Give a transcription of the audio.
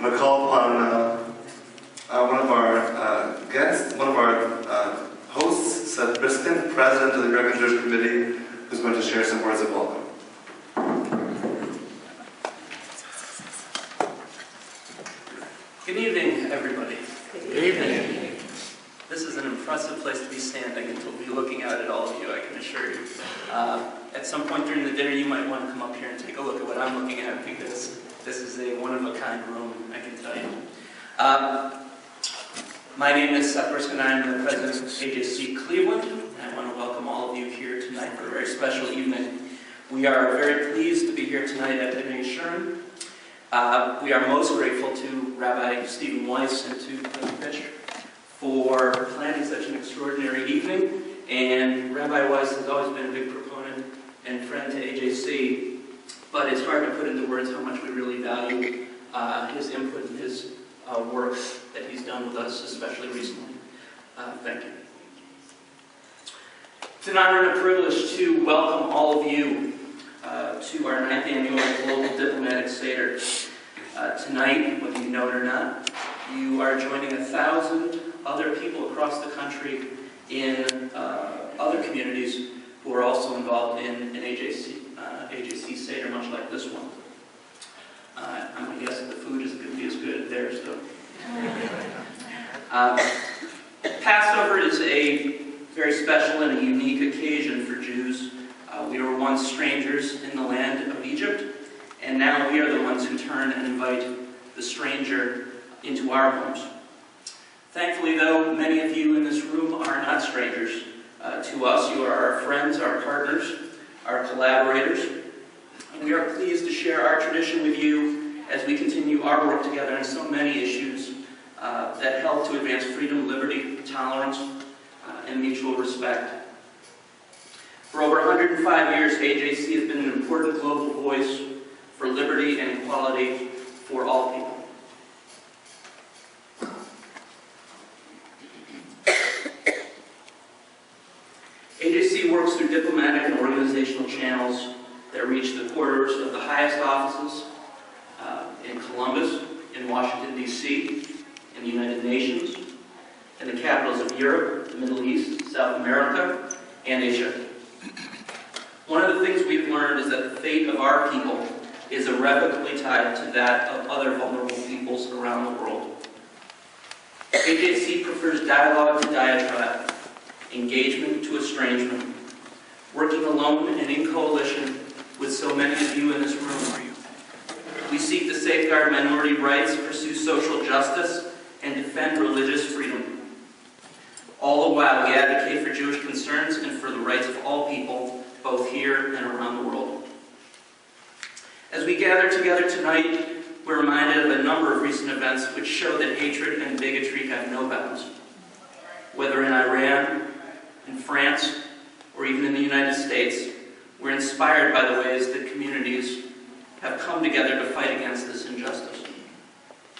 I'm going to call upon one of our guests, one of our hosts, Seth Briskin, President of the American Jewish Committee, who's going to share some words of welcome. Good evening, everybody. Good evening. This is an impressive place to be standing and to be looking out at all of you, I can assure you. At some point during the dinner, you might want to come up here and take a look at what I'm looking at, because this is a one-of-a-kind room, I can tell you. My name is Seth Briskin, and I'm the president of AJC Cleveland, and I want to welcome all of you here tonight for a very special evening. We are very pleased to be here tonight at B'nai Shurim. We are most grateful to Rabbi Stephen Weiss and to President Pitch for planning such an extraordinary evening. And Rabbi Weiss has always been a big proponent and friend to AJC, but it's hard to put into words how much we really value his input and his work that he's done with us, especially recently. Thank you. It's an honor and a privilege to welcome all of you to our 9th annual Global Diplomatic Seder. Tonight, whether you know it or not, you are joining 1,000 other people across the country in other communities who are also involved in an AJC Seder, much like this one. I'm going to guess that the food is going to be as good as theirs, though. Passover is a very special and a unique occasion for Jews. We were once strangers in the land of Egypt, and now we are the ones who turn and invite the stranger into our homes. Thankfully, though, many of you in this room are not strangers to us. You are our friends, our partners, our collaborators. And we are pleased to share our tradition with you as we continue our work together on so many issues that help to advance freedom, liberty, tolerance, and mutual respect. For over 105 years, AJC has been an important global voice for liberty and equality for all people. AJC works through diplomatic and organizational channels that reach the quarters of the highest offices in Columbus, in Washington, D.C., in the United Nations, in the capitals of Europe, the Middle East, South America, and Asia. One of the things we've learned is that the fate of our people is irrevocably tied to that of other vulnerable peoples around the world. AJC prefers dialogue to diatribe, engagement to estrangement, working alone and in coalition with so many of you in this room. We seek to safeguard minority rights, pursue social justice, and defend religious freedom. All the while, we advocate for Jewish concerns and for the rights of all people, both here and around the world. As we gather together tonight, we're reminded of a number of recent events which show that hatred and bigotry have no bounds. Whether in Iran, in France, or even in the United States, we're inspired by the ways that communities have come together to fight against this injustice.